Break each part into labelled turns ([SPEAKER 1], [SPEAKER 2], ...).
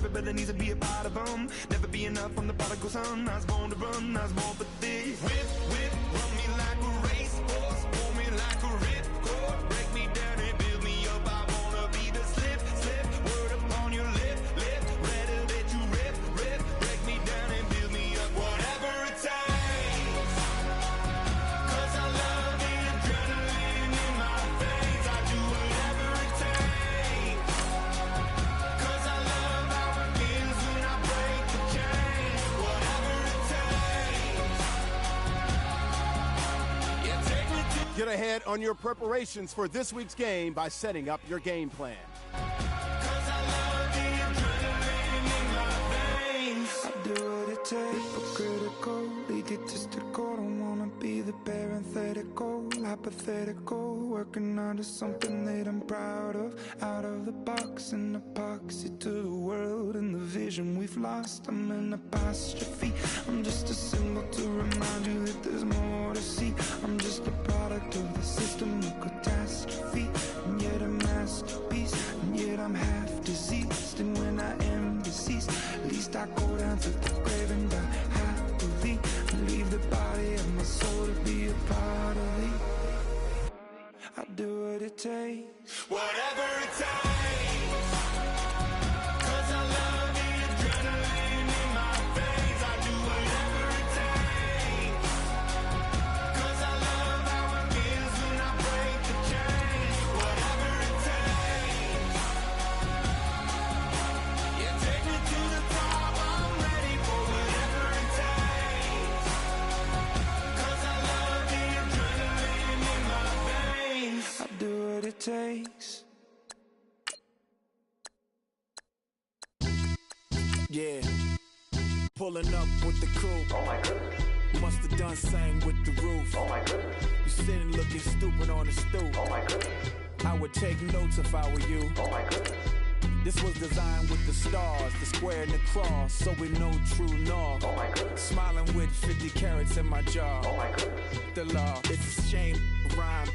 [SPEAKER 1] everybody needs to be a part of them. Never be enough from the prodigal son. I was born to run, I was born for this. Whip, whip, run me like a racehorse, pull me like a ripcord, break me down and build me up. I wanna be the slip, slip, word upon your lip, lip, rather that you rip, rip, break me down and build me up. Whatever it takes, 'cause I love the adrenaline in my veins. I do whatever it takes, 'cause I love how it feels when I break the chains. Whatever it takes, yeah, take me to.
[SPEAKER 2] Get ahead on your preparations for this week's game by setting up your game plan.
[SPEAKER 1] 'Cause I love the adrenaline in my veins. I do what it takes, but critical, egotistical. Don't wanna be the parenthetical, hypothetical. Working onto something that I'm proud of. Out of the box, an epoxy to the world and the vision we've lost. I'm an apostrophe. I'm just a symbol to remind you that there's more to see. I'm just a product of the system of catastrophe, and yet a masterpiece, and yet I'm half diseased. And when I am deceased, at least I go down to the grave and die happily, and leave the body of my soul to be a part of me. I do what it takes, whatever it takes, 'cause I love the adrenaline in my veins. I do whatever it takes, 'cause I love how it feels when I break the chains. Whatever it takes, yeah, take me to the top. I'm ready for whatever it takes, 'cause I love the adrenaline in my veins. I do what it takes.
[SPEAKER 2] Yeah. Pulling up with the crew.
[SPEAKER 3] Oh my goodness.
[SPEAKER 2] Must have done same with the roof.
[SPEAKER 3] Oh my goodness.
[SPEAKER 2] You sitting looking stupid on the stoop.
[SPEAKER 3] Oh my goodness.
[SPEAKER 2] I would take notes if I were you.
[SPEAKER 3] Oh my goodness.
[SPEAKER 2] This was designed with the stars, the square and the cross, so we know true north.
[SPEAKER 3] Oh my goodness.
[SPEAKER 2] Smiling with 50 carats in my jaw.
[SPEAKER 3] Oh my goodness.
[SPEAKER 2] The law, it's a shame, rhyme,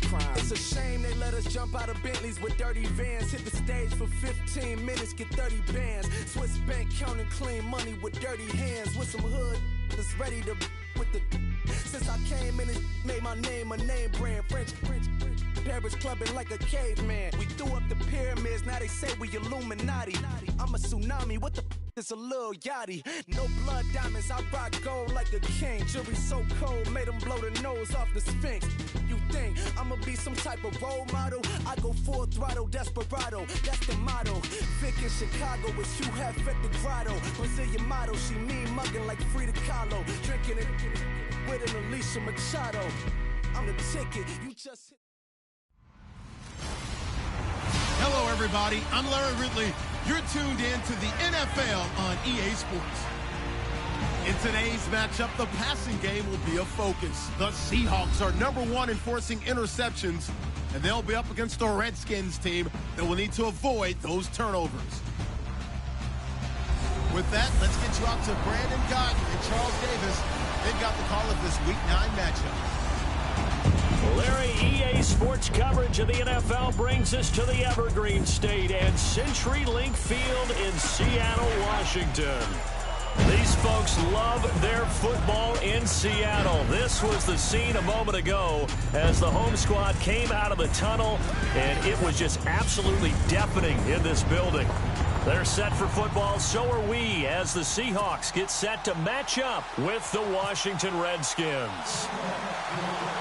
[SPEAKER 2] crime. It's a shame they let us jump out of Bentleys with dirty vans. Hit the stage for 15 minutes, get 30 bands. Swiss bank counting clean money with dirty hands. With some hood that's ready to with the. Since I came in, it made my name a name brand. French. Paris clubbing like a caveman. We threw up the pyramids, now they say we Illuminati. I'm a tsunami, what the is a little yachty. No blood diamonds, I rock gold like a king. Jury so cold, made them blow the nose off the Sphinx. You think I'ma be some type of role model? I go full throttle, desperado, that's the motto. Vic in Chicago, it's you have at the grotto. Brazilian model, she mean mugging like Frida Kahlo. Drinking it with an Alicia Machado. I'm the ticket, you just hit.
[SPEAKER 4] Hello, everybody. I'm Larry Ridley. You're tuned in to the NFL on EA Sports. In today's matchup, the passing game will be a focus. The Seahawks are #1 in forcing interceptions, and they'll be up against a Redskins team that will need to avoid those turnovers. With that, let's get you out to Brandon Gott and Charles Davis. They've got the call of this Week 9 matchup.
[SPEAKER 5] Larry, EA Sports coverage of the NFL brings us to the Evergreen State and CenturyLink Field in Seattle, Washington. These folks love their football in Seattle. This was the scene a moment ago as the home squad came out of the tunnel, and it was just absolutely deafening in this building. They're set for football, so are we, as the Seahawks get set to match up with the Washington Redskins.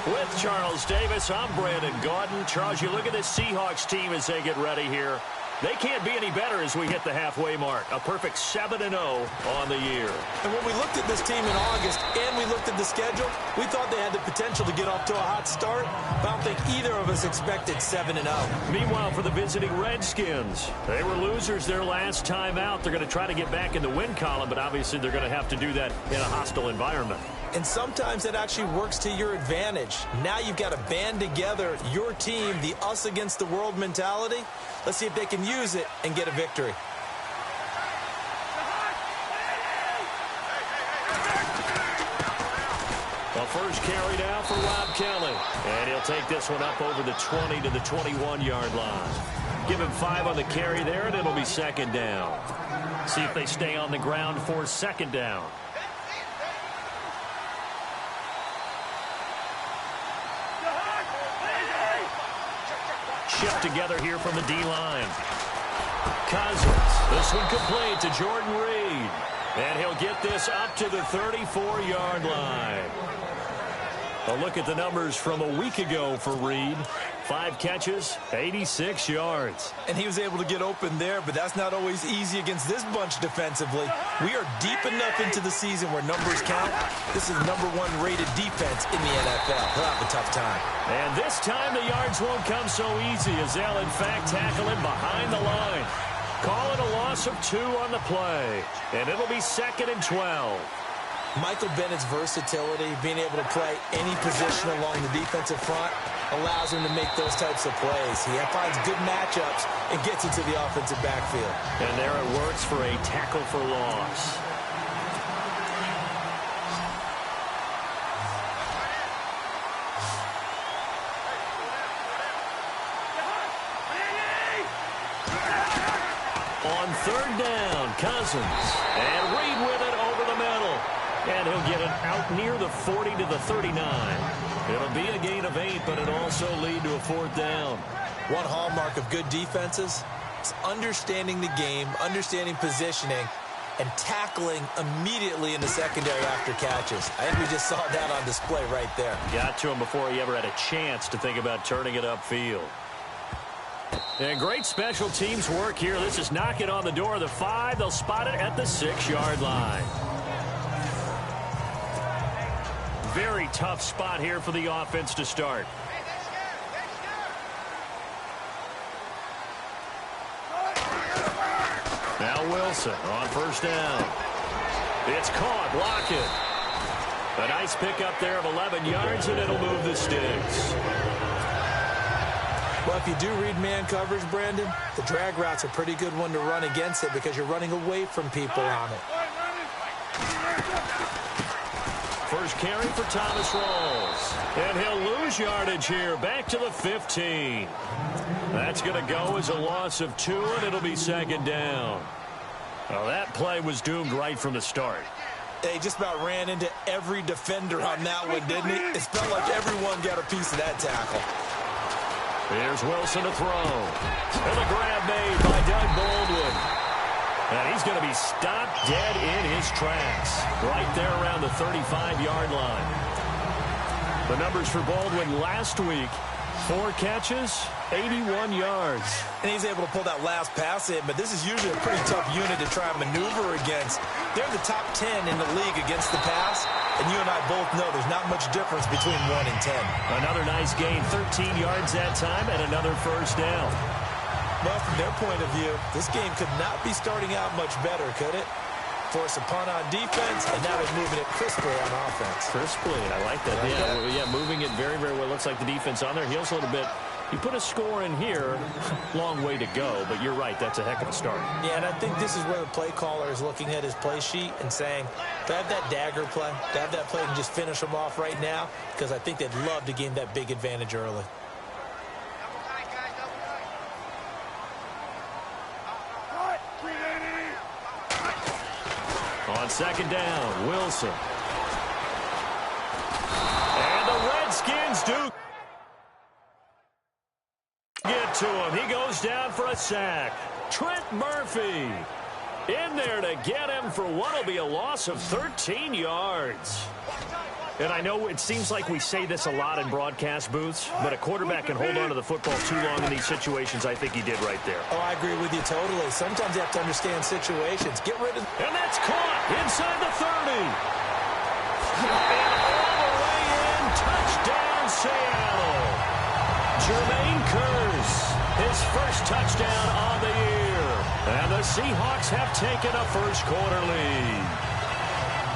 [SPEAKER 5] With Charles Davis, I'm Brandon Gaudin. Charles, you look at this Seahawks team as they get ready here. They can't be any better as we hit the halfway mark. A perfect 7-0 on the year.
[SPEAKER 6] And when we looked at this team in August and we looked at the schedule, we thought they had the potential to get off to a hot start, but I don't think either of us expected 7-0.
[SPEAKER 5] Meanwhile, for the visiting Redskins, they were losers their last time out. They're going to try to get back in the win column, but obviously they're going to have to do that in a hostile environment.
[SPEAKER 6] And sometimes it actually works to your advantage. Now you've got to band together your team, the us against the world mentality. Let's see if they can use it and get a victory.
[SPEAKER 5] The first carry down for Rob Kelly. And he'll take this one up over the 20 to the 21-yard line. Give him 5 on the carry there, and it'll be second down. See if they stay on the ground for second down. Shift together here from the D-line. Cousins. This one complete to Jordan Reed. And he'll get this up to the 34-yard line. A look at the numbers from a week ago for Reed. 5 catches, 86 yards.
[SPEAKER 6] And he was able to get open there, but that's not always easy against this bunch defensively. We are deep enough into the season where numbers count. This is #1 rated defense in the NFL. He'll have a tough time.
[SPEAKER 5] And this time the yards won't come so easy as they'll, in fact, tackle him behind the line. Call it a loss of 2 on the play. And it'll be 2nd and 12.
[SPEAKER 6] Michael Bennett's versatility, being able to play any position along the defensive front, allows him to make those types of plays. He finds good matchups and gets into the offensive backfield.
[SPEAKER 5] And there it works for a tackle for loss. On 3rd down, Cousins. And Reed with it over the middle. And he'll get it out near the 40 to the 39. It'll be a gain of 8, but it'll also lead to a 4th down.
[SPEAKER 6] One hallmark of good defenses is understanding the game, understanding positioning, and tackling immediately in the secondary after catches. I think we just saw that on display right there.
[SPEAKER 5] Got to him before he ever had a chance to think about turning it upfield. And great special teams work here. This is knock it on the door of the 5. They'll spot it at the 6-yard line. Very tough spot here for the offense to start. Now Wilson on 1st down. It's caught. Lockett. A nice pickup there of 11 yards, and it'll move the sticks.
[SPEAKER 6] Well, if you do read man coverage, Brandon, the drag route's a pretty good one to run against it because you're running away from people on it.
[SPEAKER 5] First carry for Thomas Rawls. And he'll lose yardage here. Back to the 15. That's going to go as a loss of 2, and it'll be 2nd down. Well, that play was doomed right from the start.
[SPEAKER 6] They just about ran into every defender on that one, didn't he? It felt like everyone got a piece of that tackle.
[SPEAKER 5] Here's Wilson to throw. And the grab made by Doug Baldwin. And he's going to be stopped dead in his tracks. Right there around the 35-yard line. The numbers for Baldwin last week: 4 catches, 81 yards.
[SPEAKER 6] And he's able to pull that last pass in, but this is usually a pretty tough unit to try and maneuver against. They're the top 10 in the league against the pass, and you and I both know there's not much difference between 1 and 10.
[SPEAKER 5] Another nice gain, 13 yards that time, and another 1st down.
[SPEAKER 6] Well, from their point of view, this game could not be starting out much better, could it? Force a punt on defense, and now they're moving it crisply on offense.
[SPEAKER 5] Crisply, I like that. Yeah, moving it very, very well. Looks like the defense on there heals a little bit. You put a score in here, long way to go, but you're right, that's a heck of a start.
[SPEAKER 6] Yeah, and I think this is where the play caller is looking at his play sheet and saying, to have that dagger play, to have that play and just finish them off right now, because I think they'd love to gain that big advantage early.
[SPEAKER 5] On 2nd down, Wilson. And the Redskins do get to him. He goes down for a sack. Trent Murphy in there to get him for what will be a loss of 13 yards. And I know it seems like we say this a lot in broadcast booths, but a quarterback can hold on to the football too long in these situations. I think he did right there.
[SPEAKER 6] Oh, I agree with you totally. Sometimes you have to understand situations. Get rid of...
[SPEAKER 5] And that's caught inside the 30. And all the way in, touchdown Seattle. Jermaine Kearse, his first touchdown on the year. And the Seahawks have taken a first-quarter lead.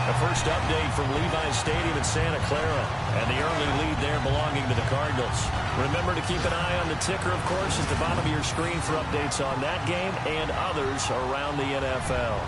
[SPEAKER 5] The first update from Levi's Stadium in Santa Clara, and the early lead there belonging to the Cardinals. Remember to keep an eye on the ticker, of course, at the bottom of your screen for updates on that game and others around the NFL.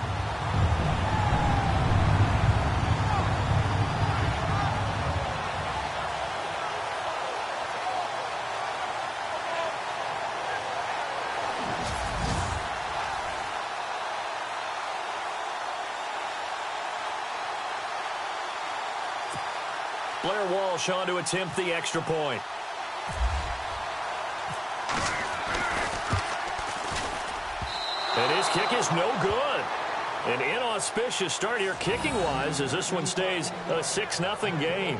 [SPEAKER 5] Blair Walsh on to attempt the extra point. And his kick is no good. An inauspicious start here kicking-wise as this one stays a 6-0 game.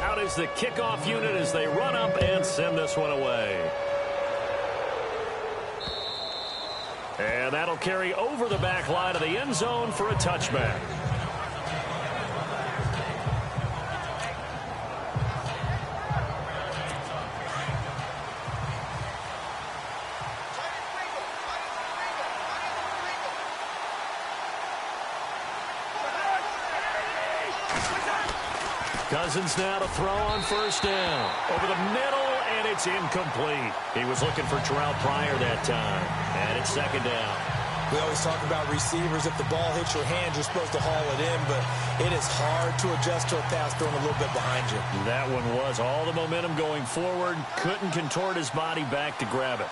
[SPEAKER 5] Out is the kickoff unit as they run up and send this one away. And that'll carry over the back line of the end zone for a touchback. Cousins now to throw on first down. Over the middle, and it's incomplete. He was looking for Terrell Pryor that time. And it's second down.
[SPEAKER 6] We always talk about receivers. If the ball hits your hand, you're supposed to haul it in, but it is hard to adjust to a pass thrown a little bit behind you.
[SPEAKER 5] That one was all the momentum going forward. Couldn't contort his body back to grab it.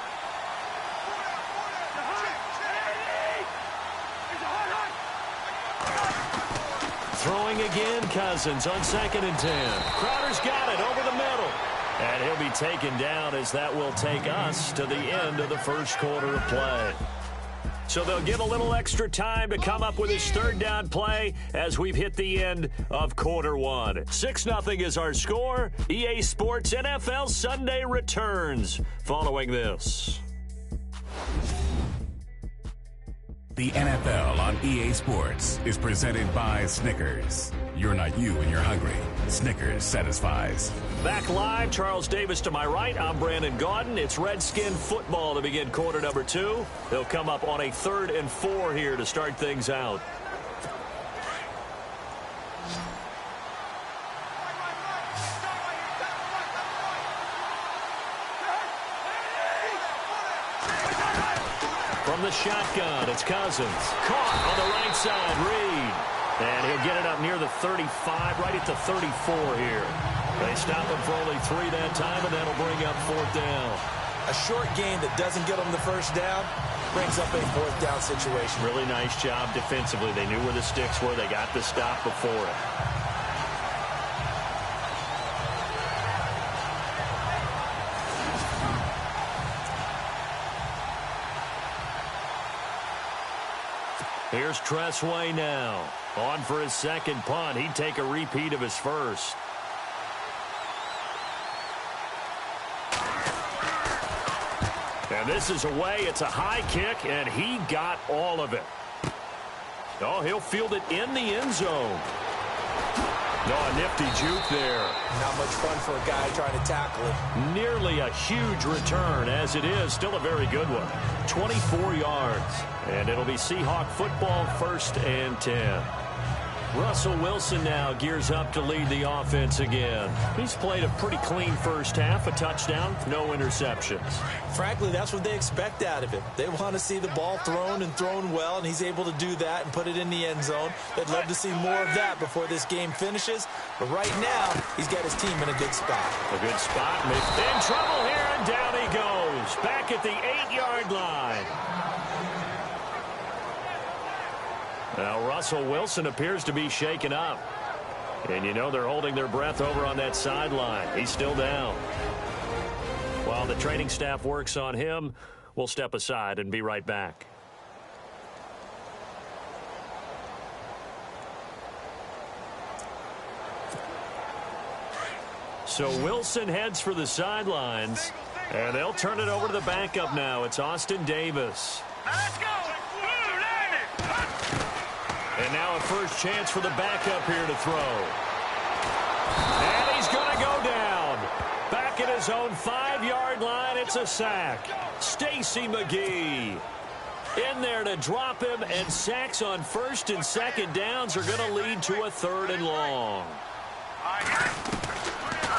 [SPEAKER 5] Throwing again, Cousins on 2nd and 10. Crowder's got it over the middle. And he'll be taken down as that will take us to the end of the first quarter of play. So they'll give a little extra time to come up with his third down play as we've hit the end of quarter one. 6-0 is our score. EA Sports NFL Sunday returns following this.
[SPEAKER 7] The NFL on EA Sports is presented by Snickers. You're not you when you're hungry. Snickers satisfies.
[SPEAKER 5] Back live, Charles Davis to my right. I'm Brandon Gaudin. It's Redskin football to begin quarter number 2. They'll come up on a 3rd and 4 here to start things out. From the shotgun, it's Cousins. Caught on the right side, Reed. And he'll get it up near the 35, right at the 34 here. They stop him for only 3 that time, and that'll bring up 4th down.
[SPEAKER 6] A short gain that doesn't get them the first down brings up a 4th down situation.
[SPEAKER 5] Really nice job defensively. They knew where the sticks were. They got the stop before it. Here's Tressway now. On for his second punt. He'd take a repeat of his first. And this is away. It's a high kick, and he got all of it. Oh, he'll field it in the end zone. Oh, a nifty juke there.
[SPEAKER 6] Not much fun for a guy trying to tackle it.
[SPEAKER 5] Nearly a huge return, as it is. Still a very good one. 24 yards. And it'll be Seahawk football, 1st and 10. Russell Wilson now gears up to lead the offense again. He's played a pretty clean first half, a touchdown, no interceptions.
[SPEAKER 6] Frankly, that's what they expect out of him. They want to see the ball thrown and thrown well, and he's able to do that and put it in the end zone. They'd love to see more of that before this game finishes. But right now, he's got his team in a good spot.
[SPEAKER 5] A good spot. In trouble here, and down he goes. Back at the 8-yard line. Now, Russell Wilson appears to be shaken up. And you know they're holding their breath over on that sideline. He's still down. While the training staff works on him, we'll step aside and be right back. So Wilson heads for the sidelines, and they'll turn it over to the backup now. It's Austin Davis.
[SPEAKER 8] Let's go!
[SPEAKER 5] And now a first chance for the backup here to throw. And he's going to go down. Back at his own 5-yard line, it's a sack. Stacy McGee in there to drop him, and sacks on 1st and 2nd downs are going to lead to a 3rd and long.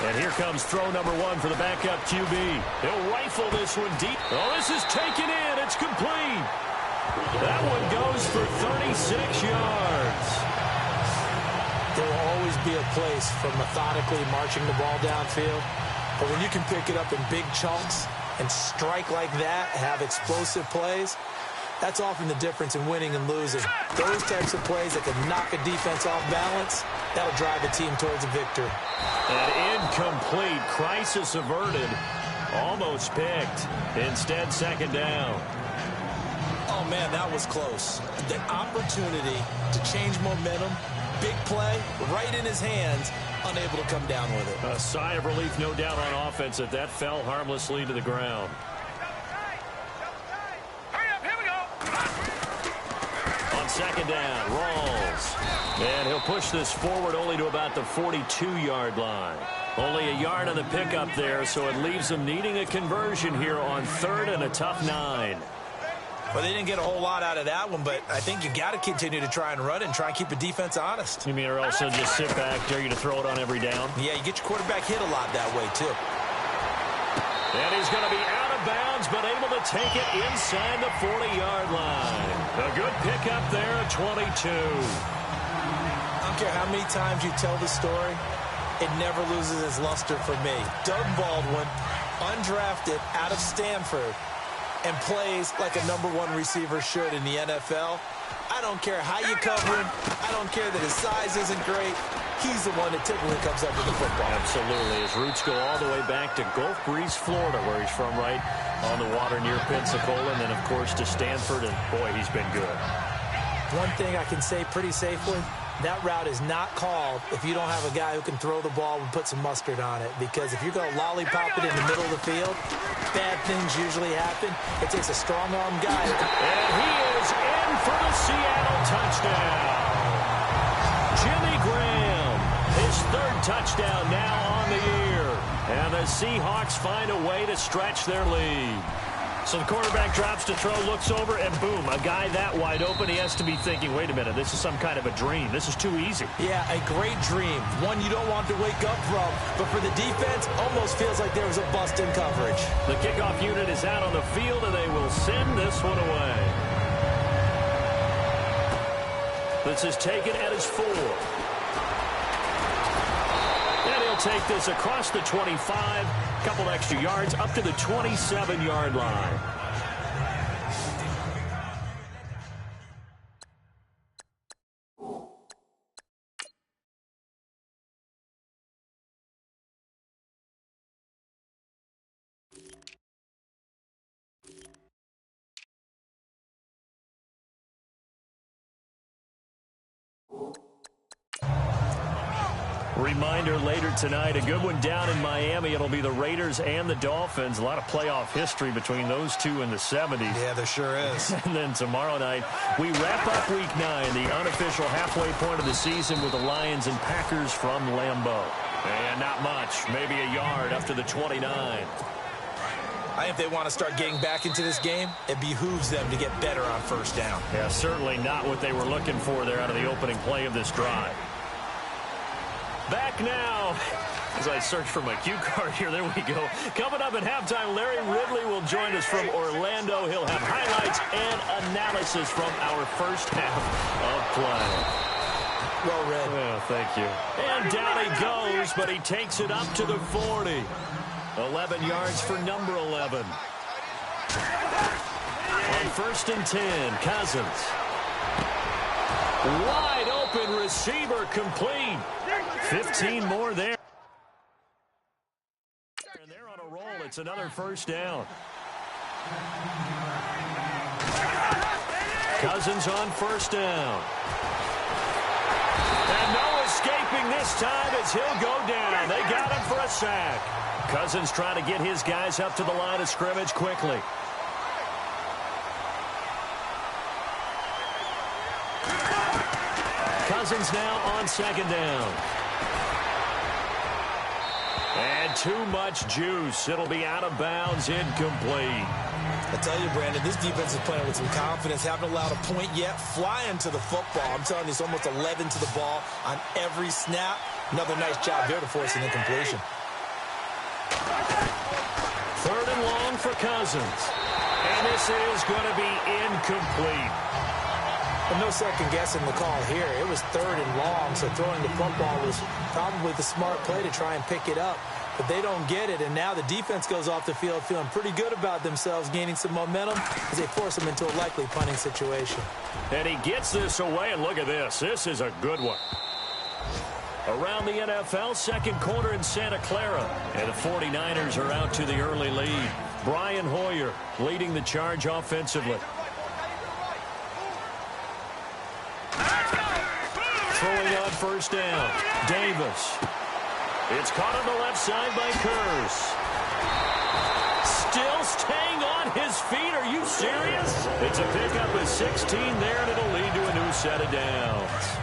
[SPEAKER 5] And here comes throw number 1 for the backup QB. He'll rifle this one deep. Oh, this is taken in. It's complete. That one goes for 36 yards.
[SPEAKER 6] There will always be a place for methodically marching the ball downfield. But when you can pick it up in big chunks and strike like that, have explosive plays, that's often the difference in winning and losing. Those types of plays that can knock a defense off balance, that'll drive a team towards a victory.
[SPEAKER 5] An incomplete, crisis averted, almost picked. Instead, second down.
[SPEAKER 6] Oh, man, that was close. The opportunity to change momentum, big play, right in his hands, unable to come down with it.
[SPEAKER 5] A sigh of relief, no doubt, on offense that fell harmlessly to the ground. On second down, Rawls. And he'll push this forward only to about the 42-yard line. Only a yard on the pickup there, so it leaves them needing a conversion here on third and a tough 9.
[SPEAKER 6] Well, they didn't get a whole lot out of that one, but I think you got to continue to try and run and try and keep the defense honest.
[SPEAKER 5] You mean, or also just sit back, dare you to throw it on every down?
[SPEAKER 6] Yeah, you get your quarterback hit a lot that way, too.
[SPEAKER 5] And he's going to be out of bounds, but able to take it inside the 40-yard line. A good pickup there at 22.
[SPEAKER 6] I don't care how many times you tell the story, it never loses its luster for me. Doug Baldwin, undrafted out of Stanford, and plays like a #1 receiver should in the NFL. I don't care how you cover him. I don't care that his size isn't great. He's the one that typically comes up with the football.
[SPEAKER 5] Absolutely. His roots go all the way back to Gulf Breeze, Florida, where he's from, right on the water near Pensacola, and then, of course, to Stanford, and, boy, he's been good.
[SPEAKER 6] One thing I can say pretty safely, that route is not called if you don't have a guy who can throw the ball and put some mustard on it. Because if you're going to lollipop it in the middle of the field, bad things usually happen. It takes a strong-arm guy.
[SPEAKER 5] And he is in for the Seattle touchdown. Jimmy Graham, his third touchdown now on the year. And the Seahawks find a way to stretch their lead. So the quarterback drops to throw, looks over, and boom, a guy that wide open, he has to be thinking, wait a minute, this is some kind of a dream. This is too easy.
[SPEAKER 6] Yeah, a great dream. One you don't want to wake up from. But for the defense, almost feels like there was a bust in coverage.
[SPEAKER 5] The kickoff unit is out on the field, and they will send this one away. This is taken at his 4. And he'll take this across the 25, couple extra yards, up to the 27-yard line. Reminder later tonight, a good one down in Miami. It'll be the Raiders and the Dolphins. A lot of playoff history between those two in the 70s.
[SPEAKER 6] Yeah, there sure is.
[SPEAKER 5] And then tomorrow night, we wrap up Week 9, the unofficial halfway point of the season with the Lions and Packers from Lambeau. And not much, maybe a yard up to the 29.
[SPEAKER 6] I think if they want to start getting back into this game, it behooves them to get better on first down.
[SPEAKER 5] Yeah, certainly not what they were looking for there out of the opening play of this drive. Back now, as I search for my cue card here, there we go. Coming up at halftime, Larry Ridley will join us from Orlando. He'll have highlights and analysis from our first half of play.
[SPEAKER 6] Well read.
[SPEAKER 5] Well, thank you. And down he goes, but he takes it up to the 40. 11 yards for number 11. On 1st and 10, Cousins. Wide open receiver complete. 15 more there. And they're on a roll. It's another first down. Cousins on first down. And no escaping this time as he'll go down. They got him for a sack. Cousins trying to get his guys up to the line of scrimmage quickly. Cousins now on second down. And too much juice. It'll be out of bounds, incomplete.
[SPEAKER 6] I tell you, Brandon, this defense is playing with some confidence. Haven't allowed a point yet. Flying to the football. I'm telling you, it's almost 11 to the ball on every snap. Another nice job there to force an incompletion.
[SPEAKER 5] 3rd and long for Cousins. And this is going to be incomplete.
[SPEAKER 6] And no second guessing the call here. It was 3rd and long, so throwing the football was probably the smart play to try and pick it up. but they don't get it. And now the defense goes off the field feeling pretty good about themselves, gaining some momentum as they force them into a likely punting situation.
[SPEAKER 5] And he gets this away, and look at this. This is a good one. Around the NFL, second quarter in Santa Clara. And the 49ers are out to the early lead. Brian Hoyer leading the charge offensively. Throwing on first down. Davis. It's caught on the left side by Kurz. Still staying on his feet. Are you serious? It's a pickup of 16 there, and it'll lead to a new set of downs.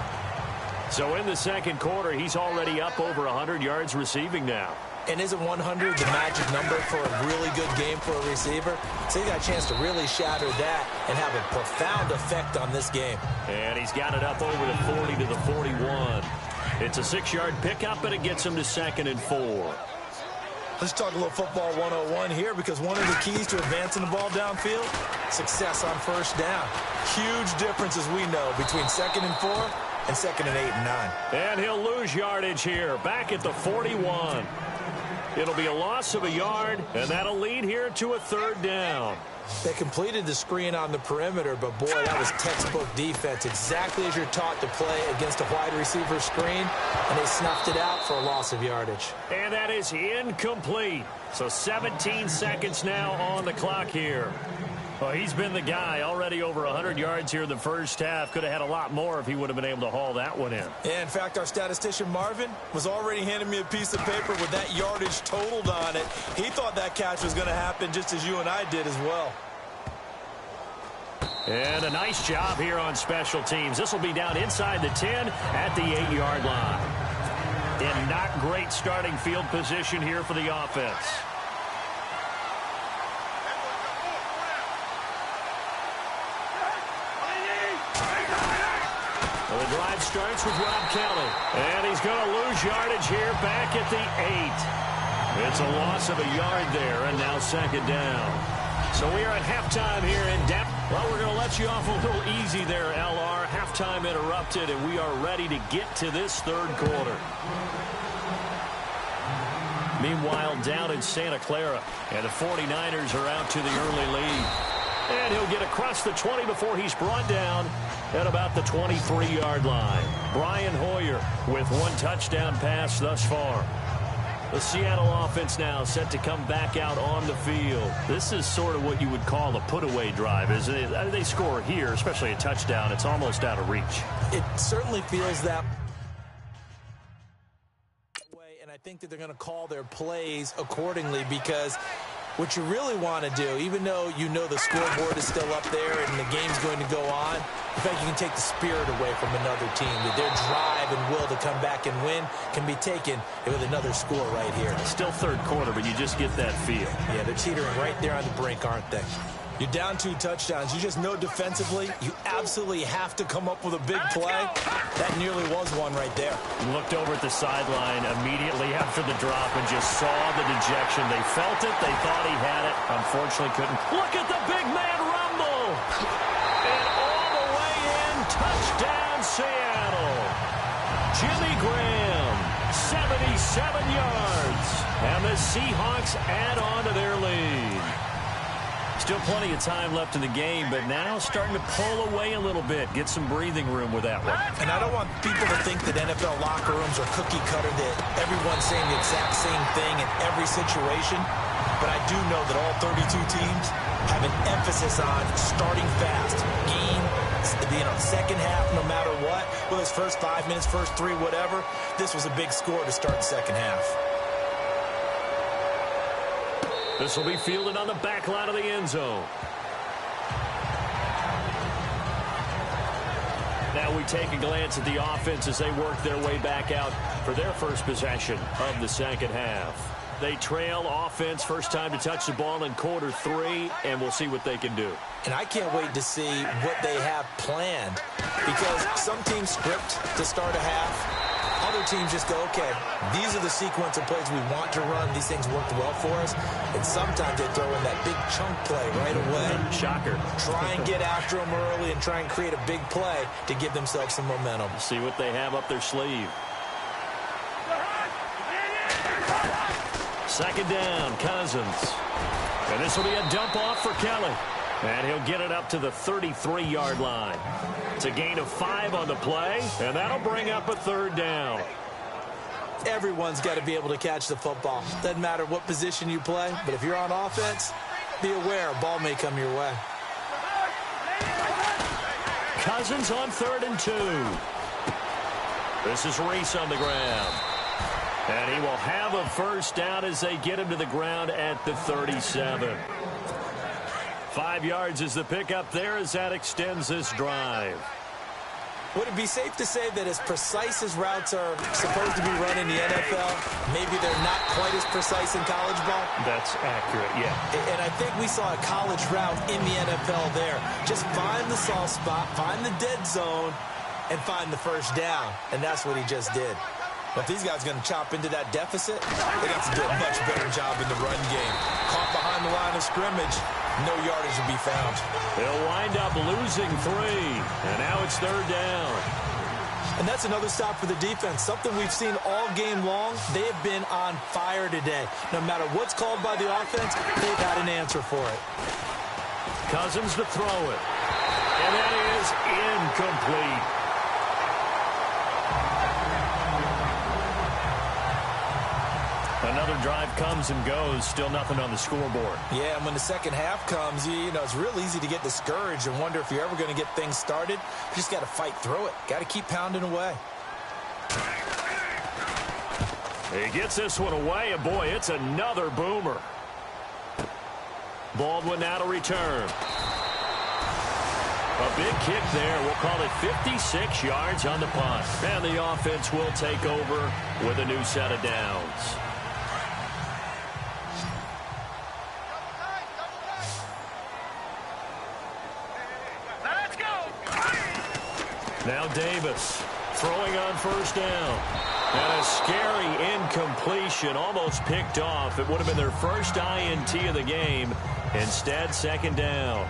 [SPEAKER 5] So in the second quarter, he's already up over 100 yards receiving now.
[SPEAKER 6] And isn't 100 the magic number for a really good game for a receiver? So he got a chance to really shatter that and have a profound effect on this game.
[SPEAKER 5] And he's got it up over the 40 to the 41. It's a 6-yard pickup, and it gets him to 2nd and 4.
[SPEAKER 6] Let's talk a little football 101 here, because one of the keys to advancing the ball downfield, success on first down. Huge difference, as we know, between 2nd and 4 and 2nd and 8 and 9.
[SPEAKER 5] And he'll lose yardage here, back at the 41. It'll be a loss of a yard, and that'll lead here to a 3rd down.
[SPEAKER 6] They completed the screen on the perimeter, but boy, that was textbook defense, exactly as you're taught to play against a wide receiver screen, and they snuffed it out for a loss of yardage.
[SPEAKER 5] And that is incomplete. So 17 seconds now on the clock here. Well, he's been the guy, already over 100 yards here in the first half. Could have had a lot more if he would have been able to haul that one in.
[SPEAKER 6] Yeah, in fact, our statistician Marvin was already handing me a piece of paper with that yardage totaled on it. He thought that catch was going to happen just as you and I did as well.
[SPEAKER 5] And a nice job here on special teams. This will be down inside the 10 at the 8-yard line. And not great starting field position here for the offense. Well, the drive starts with Rob Kelly. And he's going to lose yardage here back at the 8. It's a loss of a yard there, and now 2nd down. So we are at halftime here in Denver. Well, we're going to let you off a little easy there, LR. Halftime interrupted, and we are ready to get to this 3rd quarter. Meanwhile, down in Santa Clara, and the 49ers are out to the early lead. And he'll get across the 20 before he's brought down at about the 23-yard line. Brian Hoyer with 1 touchdown pass thus far. The Seattle offense now set to come back out on the field. This is sort of what you would call a put-away drive, isn't it? They score here, especially a touchdown. It's almost out of reach.
[SPEAKER 6] It certainly feels that way, and I think that they're going to call their plays accordingly, because what you really want to do, even though you know the scoreboard is still up there and the game's going to go on, in fact, you can take the spirit away from another team. Their drive and will to come back and win can be taken with another score right here.
[SPEAKER 5] Still 3rd quarter, but you just get that feel.
[SPEAKER 6] Yeah, they're teetering right there on the brink, aren't they? You're down 2 touchdowns. You just know defensively you absolutely have to come up with a big play. That nearly was one right there.
[SPEAKER 5] Looked over at the sideline immediately after the drop and just saw the dejection. They felt it. They thought he had it. Unfortunately, couldn't. Look at the big man rumble. And all the way in, touchdown Seattle. Jimmy Graham, 77 yards. And the Seahawks add on to their lead. Still plenty of time left in the game, but now starting to pull away a little bit. Get some breathing room with that one.
[SPEAKER 6] And I don't want people to think that NFL locker rooms are cookie cutter, that everyone's saying the exact same thing in every situation. But I do know that all 32 teams have an emphasis on starting fast. Game, second half, no matter what. Whether it's first 5 minutes, first 3, whatever. This was a big score to start the second half.
[SPEAKER 5] This will be fielded on the back line of the end zone. Now we take a glance at the offense as they work their way back out for their first possession of the second half. They trail offense, first time to touch the ball in quarter 3, and we'll see what they can do.
[SPEAKER 6] And I can't wait to see what they have planned, because some teams script to start a half. Other teams just go, okay, these are the sequence of plays we want to run. These things worked well for us. And sometimes they throw in that big chunk play right away.
[SPEAKER 5] Shocker.
[SPEAKER 6] Try and get after them early and try and create a big play to give themselves some momentum.
[SPEAKER 5] See what they have up their sleeve. Second down, Cousins. And this will be a dump off for Kelly. And he'll get it up to the 33-yard line. It's a gain of 5 on the play, and that'll bring up a third down.
[SPEAKER 6] Everyone's got to be able to catch the football. Doesn't matter what position you play, but if you're on offense, be aware a ball may come your way.
[SPEAKER 5] Cousins on 3rd and 2. This is Reese on the ground. And he will have a first down as they get him to the ground at the 37. 5 yards is the pickup there as that extends this drive.
[SPEAKER 6] Would it be safe to say that as precise as routes are supposed to be run in the NFL, maybe they're not quite as precise in college ball?
[SPEAKER 5] That's accurate, yeah.
[SPEAKER 6] And I think we saw a college route in the NFL there. Just find the soft spot, find the dead zone, and find the first down. And that's what he just did. But these guys are going to chop into that deficit. They got to do a much better job in the run game. Caught behind the line of scrimmage, no yardage to be found.
[SPEAKER 5] They'll wind up losing 3, and now it's 3rd down.
[SPEAKER 6] And that's another stop for the defense, something we've seen all game long. They have been on fire today. No matter what's called by the offense, they've had an answer for it.
[SPEAKER 5] Cousins to throw it. And that is incomplete. Another drive comes and goes, still nothing on the scoreboard.
[SPEAKER 6] Yeah, and when the second half comes, you know, it's real easy to get discouraged and wonder if you're ever going to get things started. You just got to fight through it. Got to keep pounding away.
[SPEAKER 5] He gets this one away, and boy, it's another boomer. Baldwin now to return. A big kick there. We'll call it 56 yards on the punt. And the offense will take over with a new set of downs. Now Davis throwing on first down. And a scary incompletion, almost picked off. It would have been their first INT of the game. Instead, second down.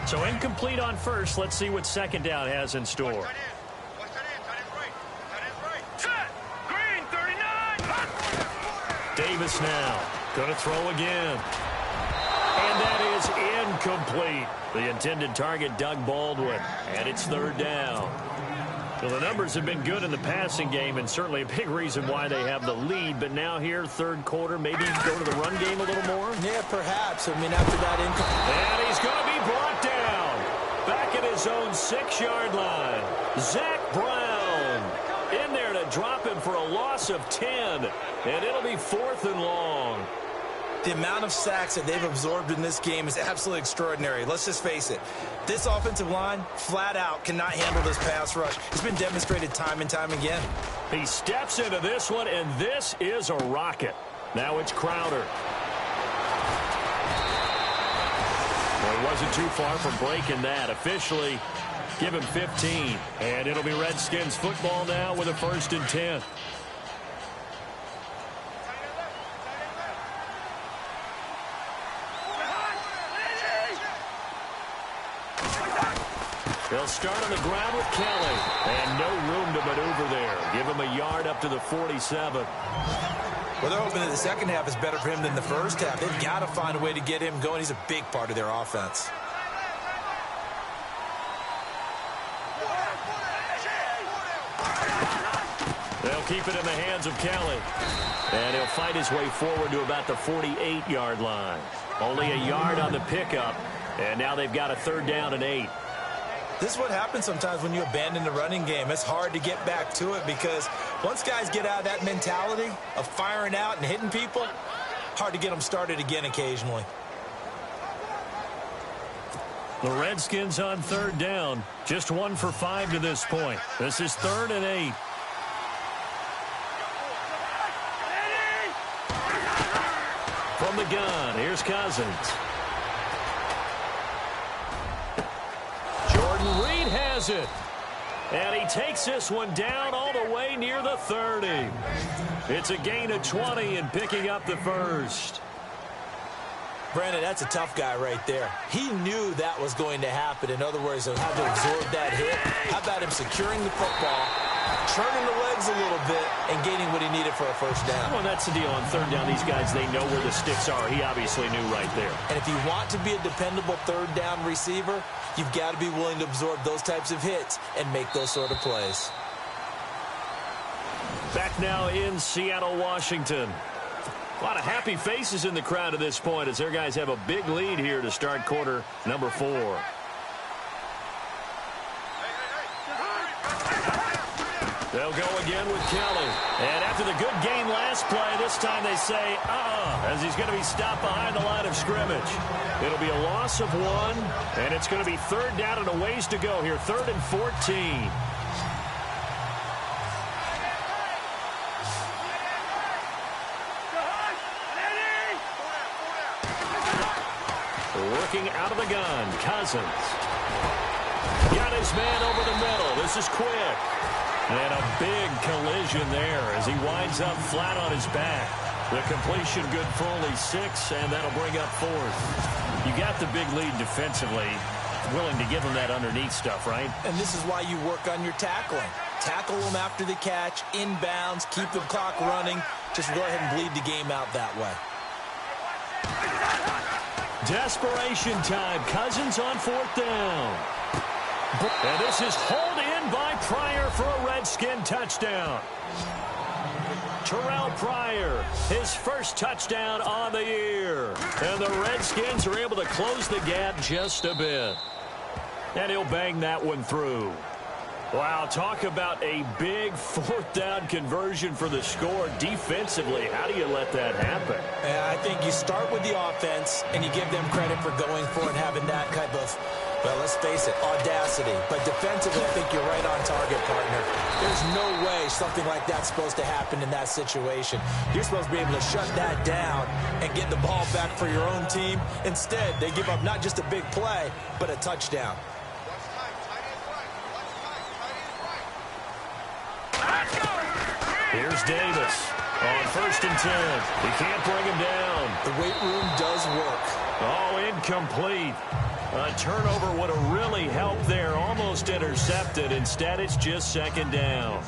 [SPEAKER 5] So incomplete on first. Let's see what second down has in store. Davis now going to throw again. And that is incomplete. The intended target, Doug Baldwin. And it's 3rd down. Well, the numbers have been good in the passing game, and certainly a big reason why they have the lead. But now here, 3rd quarter, maybe go to the run game a little more?
[SPEAKER 6] Yeah, perhaps. I mean, after that incomplete.
[SPEAKER 5] And he's going to be brought down. Back at his own 6-yard line. Zach Brown in there to drop him for a loss of 10. And it'll be 4th and long.
[SPEAKER 6] The amount of sacks that they've absorbed in this game is absolutely extraordinary. Let's just face it. This offensive line, flat out, cannot handle this pass rush. It's been demonstrated time and time again.
[SPEAKER 5] He steps into this one, and this is a rocket. Now it's Crowder. Well, he wasn't too far from breaking that. Officially, give him 15. And it'll be Redskins football now with a 1st and 10. They'll start on the ground with Kelly. And no room to maneuver there. Give him a yard up to the 47.
[SPEAKER 6] Well, they're hoping that the second half is better for him than the first half. They've got to find a way to get him going. He's a big part of their offense.
[SPEAKER 5] They'll keep it in the hands of Kelly. And he'll fight his way forward to about the 48-yard line. Only a yard on the pickup. And now they've got a 3rd down and 8.
[SPEAKER 6] This is what happens sometimes when you abandon the running game. It's hard to get back to it because once guys get out of that mentality of firing out and hitting people, hard to get them started again occasionally.
[SPEAKER 5] The Redskins on 3rd down. Just 1 for 5 to this point. This is 3rd and 8. From the gun, here's Cousins. Jordan Reed has it. And he takes this one down all the way near the 30. It's a gain of 20 and picking up the 1st.
[SPEAKER 6] Brandon, that's a tough guy right there. He knew that was going to happen. In other words, he'll have to absorb that hit. How about him securing the football, churning the legs a little bit and gaining what he needed for a first down.
[SPEAKER 5] Well, that's the deal on third down. These guys, they know where the sticks are. He obviously knew right there.
[SPEAKER 6] And if you want to be a dependable third down receiver, you've got to be willing to absorb those types of hits and make those sort of plays.
[SPEAKER 5] Back now in Seattle, Washington. A lot of happy faces in the crowd at this point as their guys have a big lead here to start quarter number 4. They'll go again with Kelly. And after the good gain last play, this time they say, as he's going to be stopped behind the line of scrimmage. It'll be a loss of 1, and it's going to be third down and a ways to go here. 3rd and 14. Working out of the gun, Cousins. Got his man over the middle. This is quick. And a big collision there as he winds up flat on his back. The completion good for only 6, and that'll bring up 4th. You got the big lead defensively. Willing to give him that underneath stuff, right?
[SPEAKER 6] And this is why you work on your tackling. Tackle them after the catch, inbounds, keep the clock running. Just go ahead and bleed the game out that way.
[SPEAKER 5] Desperation time. Cousins on 4th down. And this is hauled in by Pryor for a Redskin touchdown. Terrell Pryor, his first touchdown on the year. And the Redskins are able to close the gap just a bit. And he'll bang that one through. Wow, talk about a big 4th down conversion for the score. Defensively, how do you let that happen?
[SPEAKER 6] I think you start with the offense, and you give them credit for going for it and having that type of, well, let's face it, audacity. But defensively, I think you're right on target, partner. There's no way something like that's supposed to happen in that situation. You're supposed to be able to shut that down and get the ball back for your own team. Instead, they give up not just a big play, but a touchdown.
[SPEAKER 5] Here's Davis on 1st and 10. He can't bring him down.
[SPEAKER 6] The weight room does work.
[SPEAKER 5] Oh, incomplete. A turnover would have really helped there. Almost intercepted. Instead, it's just 2nd down.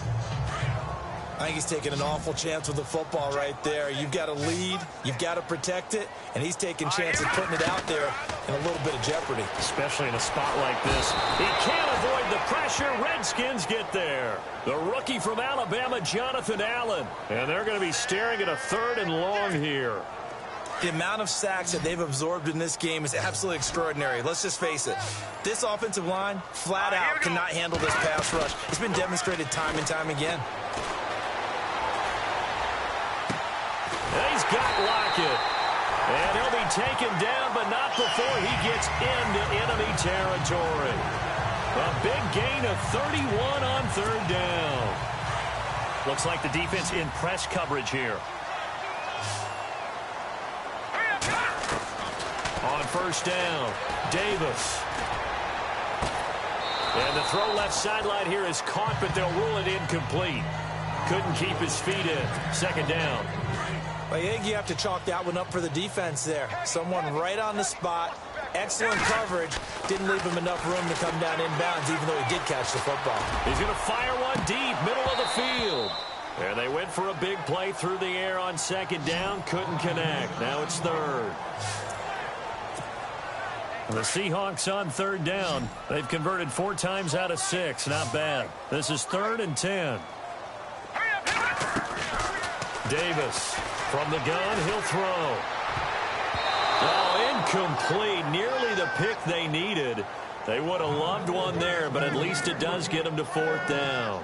[SPEAKER 6] I think he's taking an awful chance with the football right there. You've got to lead, you've got to protect it, and he's taking chances putting it out there in a little bit of jeopardy.
[SPEAKER 5] Especially in a spot like this. He can't avoid the pressure. Redskins get there. The rookie from Alabama, Jonathan Allen. And they're going to be staring at a 3rd and long here.
[SPEAKER 6] The amount of sacks that they've absorbed in this game is absolutely extraordinary. Let's just face it. This offensive line, flat out, cannot handle this pass rush. It's been demonstrated time and time again.
[SPEAKER 5] He's got Lockett. And he'll be taken down, but not before he gets into enemy territory. A big gain of 31 on 3rd down. Looks like the defense in press coverage here. On 1st down, Davis. And the throw left sideline here is caught, but they'll rule it incomplete. Couldn't keep his feet in. 2nd down.
[SPEAKER 6] I think you have to chalk that one up for the defense there. Someone right on the spot. Excellent coverage. Didn't leave him enough room to come down inbounds, even though he did catch the football.
[SPEAKER 5] He's going to fire one deep, middle of the field. There they went for a big play through the air on 2nd down. Couldn't connect. Now it's 3rd. The Seahawks on 3rd down. They've converted 4 times out of 6. Not bad. This is 3rd and 10. Davis from the gun. He'll throw. Oh, incomplete. Nearly the pick they needed. They would have loved one there, but at least it does get them to 4th down.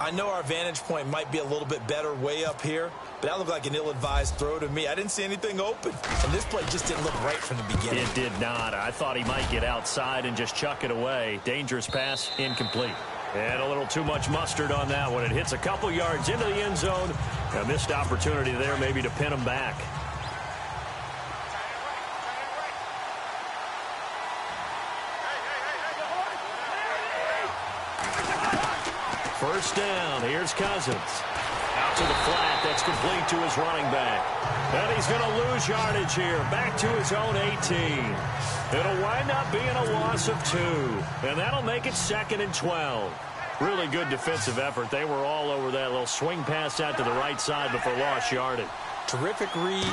[SPEAKER 6] I know our vantage point might be a little bit better way up here, but that looked like an ill-advised throw to me. I didn't see anything open, and this play just didn't look right from the beginning.
[SPEAKER 5] It did not. I thought he might get outside and just chuck it away. Dangerous pass, incomplete. And a little too much mustard on that one. It hits a couple yards into the end zone. A missed opportunity there maybe to pin him back. First down. Here's Cousins. Out to the flat. That's complete to his running back. And he's going to lose yardage here. Back to his own 18. It'll wind up being a loss of 2. And that'll make it 2nd and 12. Really good defensive effort. They were all over that little swing pass out to the right side before lost yardage.
[SPEAKER 6] Terrific read,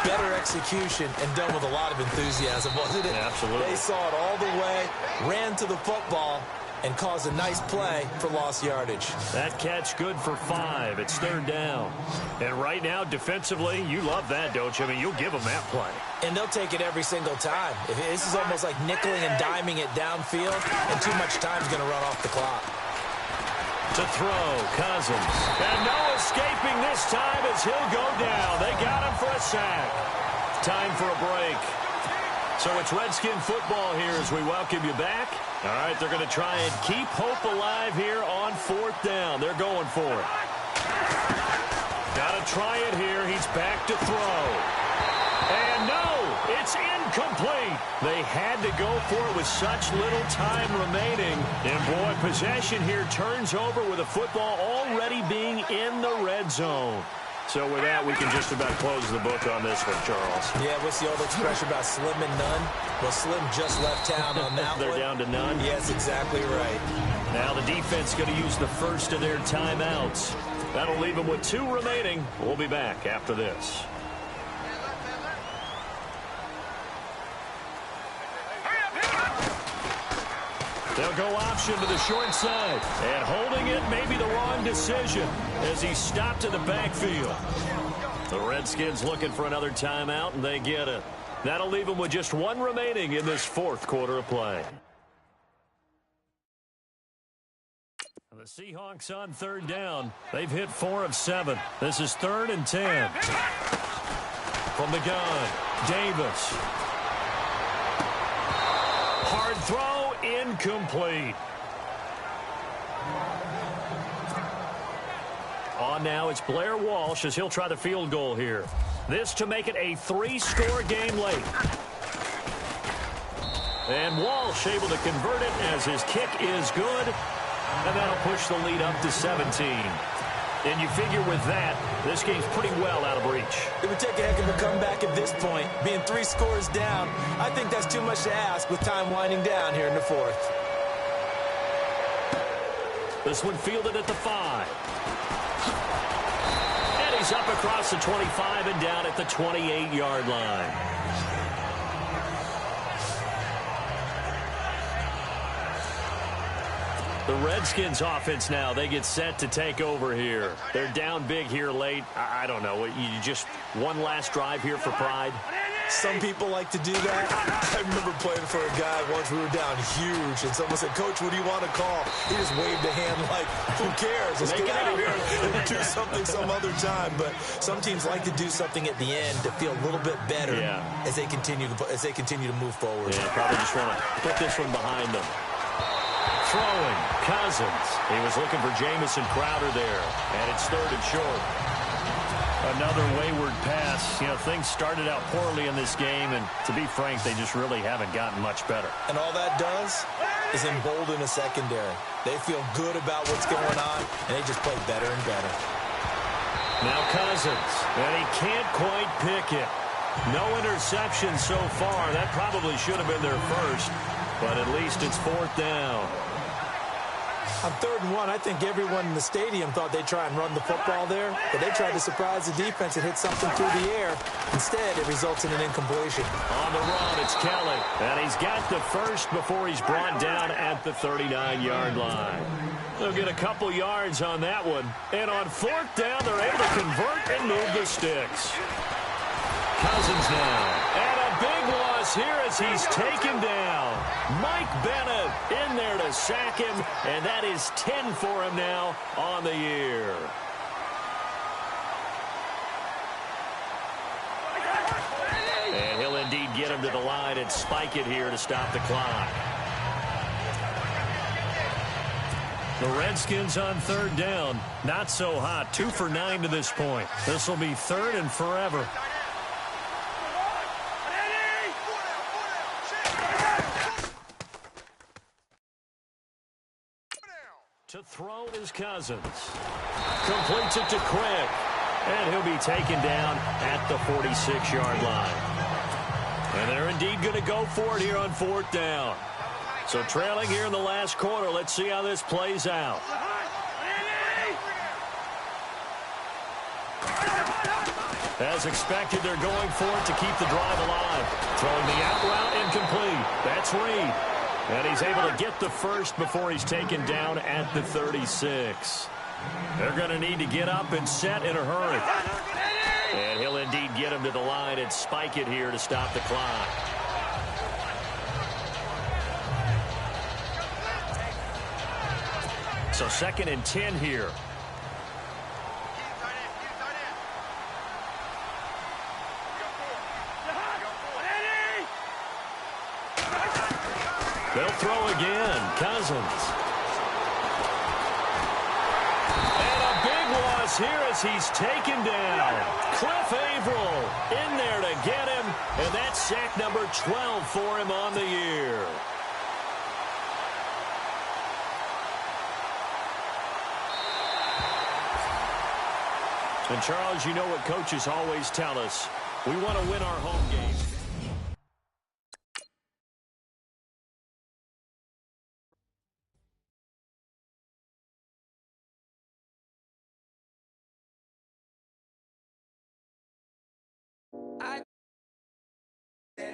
[SPEAKER 6] better execution, and done with a lot of enthusiasm, wasn't it?
[SPEAKER 5] Yeah, absolutely.
[SPEAKER 6] They saw it all the way, ran to the football, and caused a nice play for lost yardage.
[SPEAKER 5] That catch good for 5. It's 3rd down. And right now, defensively, you love that, don't you? I mean, you'll give them that play.
[SPEAKER 6] And they'll take it every single time. This is almost like nickeling and diming it downfield, and too much time's going to run off the clock.
[SPEAKER 5] To throw, Cousins. And no escaping this time as he'll go down. They got him for a sack. Time for a break. So it's Redskin football here as we welcome you back. All right, they're going to try and keep hope alive here on 4th down. They're going for it. Got to try it here. He's back to throw. And no, it's incomplete. They had to go for it with such little time remaining. And boy, possession here turns over with the football already being in the red zone. So with that, we can just about close the book on this one, Charles.
[SPEAKER 6] Yeah, what's the old expression about slim and none? Well, Slim just left town on that
[SPEAKER 5] They're
[SPEAKER 6] one.
[SPEAKER 5] down to none?
[SPEAKER 6] Yes, exactly right.
[SPEAKER 5] Now the defense going to use the first of their timeouts. That'll leave them with 2 remaining. We'll be back after this. They'll go option to the short side. And holding it may be the wrong decision as he stopped in the backfield. The Redskins looking for another timeout, and they get it. That'll leave them with just 1 remaining in this 4th quarter of play. The Seahawks on 3rd down. They've hit 4 of 7. This is 3rd and 10. From the gun, Davis. Hard throw, incomplete. On now, it's Blair Walsh as he'll try the field goal here. This to make it a 3-score game late. And Walsh able to convert it as his kick is good. And that'll push the lead up to 17. And you figure with that, this game's pretty well out of reach.
[SPEAKER 6] It would take a heck of a comeback at this point. Being 3 scores down, I think that's too much to ask with time winding down here in the 4th.
[SPEAKER 5] This one fielded at the 5. And he's up across the 25 and down at the 28-yard line. The Redskins offense now, they get set to take over here. They're down big here late. I don't know. You just one last drive here for pride?
[SPEAKER 6] Some people like to do that. I remember playing for a guy once. We were down huge, and someone said, "Coach, what do you want to call?" He just waved a hand like, "Who cares? Let's get out of here and do something some other time." But some teams like to do something at the end to feel a little bit better as they continue to move forward.
[SPEAKER 5] Yeah, probably just want to put this one behind them. Throwing, Cousins. He was looking for Jamison Crowder there, and it's 3rd and short. Another wayward pass. You know, things started out poorly in this game, and to be frank, they just really haven't gotten much better.
[SPEAKER 6] And all that does is embolden a secondary. They feel good about what's going on, and they just play better and better.
[SPEAKER 5] Now Cousins, and he can't quite pick it. No interception so far. That probably should have been their first, but at least it's 4th down.
[SPEAKER 6] On 3rd and 1, I think everyone in the stadium thought they'd try and run the football there, but they tried to surprise the defense and hit something through the air. Instead, it results in an incompletion.
[SPEAKER 5] On the run, it's Kelly, and he's got the first before he's brought down at the 39-yard line. They'll get a couple yards on that one, and on 4th down, they're able to convert and move the sticks. Cousins now, and a big loss here as he's taken down. Mike Bennett in there to sack him, and that is 10 for him now on the year. And he'll indeed get him to the line and spike it here to stop the clock. The Redskins on 3rd down, not so hot. 2 for 9 to this point. This will be 3rd and forever. To throw is Cousins. Completes it to Quick. And he'll be taken down at the 46-yard line. And they're indeed going to go for it here on 4th down. So trailing here in the last quarter. Let's see how this plays out. As expected, they're going for it to keep the drive alive. Throwing the out route incomplete. That's Reed. And he's able to get the first before he's taken down at the 36. They're going to need to get up and set in a hurry. And he'll indeed get him to the line and spike it here to stop the clock. So 2nd and 10 here. They'll throw again. Cousins. And a big loss here as he's taken down. Cliff Averill in there to get him. And that's sack number 12 for him on the year. And Charles, you know what coaches always tell us. We want to win our home games.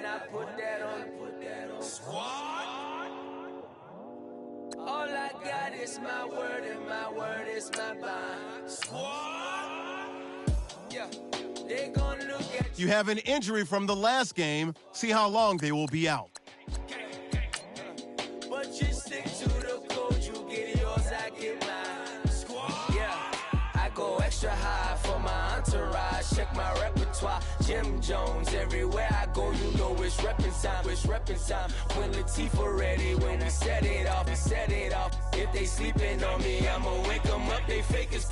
[SPEAKER 8] I put that on squad. All I got is my word, and my word is my bond. Squad. Yeah, they gonna look at
[SPEAKER 4] You have an injury from the last game. See how long they will be out.
[SPEAKER 8] but you stick to the code. You get yours, I get mine. Squad. Yeah, I go extra high for my entourage. Check my repertoire. Jim Jones, everywhere I go, you know it's reppin' time. It's reppin' time. When Latifah ready, when we set it off, we set it off. If they sleeping on me, I'ma wake them up. They fake as.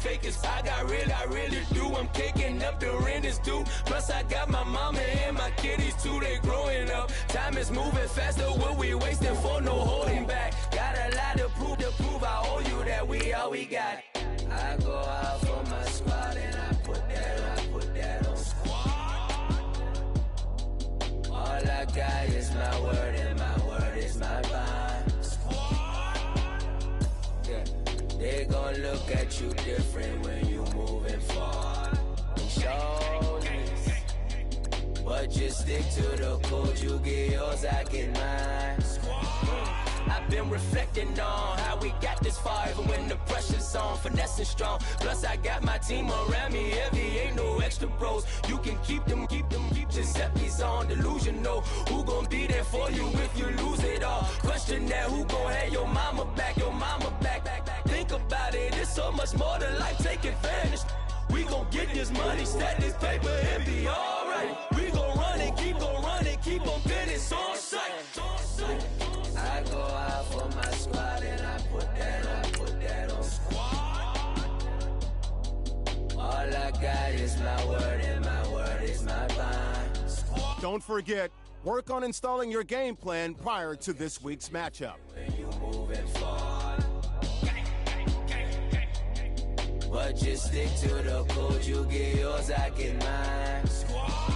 [SPEAKER 8] I really do. I'm caking up, the rent is due. Plus I got my mama and my kiddies too. They growing up. Time is moving faster. What we wasting for? No holding back. Got a lot to prove. I owe you that we all we got. I go out for my squad and I put that on squad. All I got is my word, and my word is my bond. Squad. Yeah, they gon' look at you different when you moving forward. Shoulders, but just stick to the code. You get yours, I get mine. I've been reflecting on how we got this far, even when the pressure's on, finessing strong. Plus I got my team around me heavy, ain't no extra bros. You can keep them. Giuseppe's on delusional. Who gon' be there for you if you lose it all? Question that, who gon' have your mama back? Think about it, it's so much more to life, take advantage. We gon' get this money, stack this paper, and be alright. We gon' run it, keep on finish on sight. I go out for my squad and I put that on squad. All I got is my word, and my word is my bond. Squad.
[SPEAKER 4] Don't forget, work on installing your game plan prior to this week's matchup.
[SPEAKER 8] When you moving forward, but just stick to the code. You get yours, I get mine. Squad.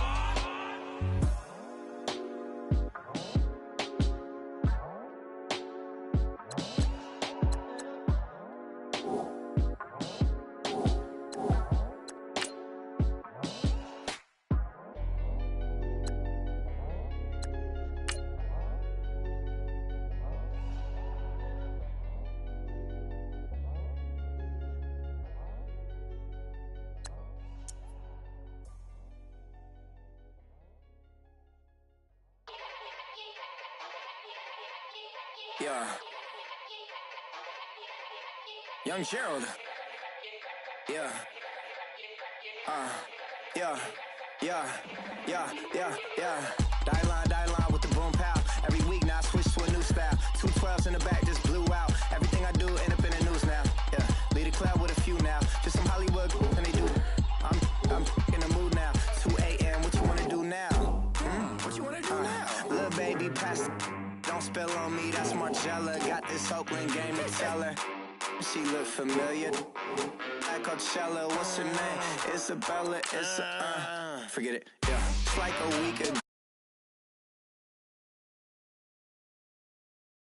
[SPEAKER 9] Yeah. Young Gerald. Yeah. Yeah. Die line with the boom pow. Every week now I switch to a new style. 212s in the back just blew out. Everything I do end up in the news now. Yeah. Lead a cloud with a few now. Just some Hollywood and they do. I'm in the mood now. 2 a.m. What you wanna do now? What you wanna do now? Little baby pass. Don't spill on me, that's Marcella. Got this Oakland game to tell her. She look familiar. At Coachella, what's her name? Isabella, forget it, yeah. It's like a week ago.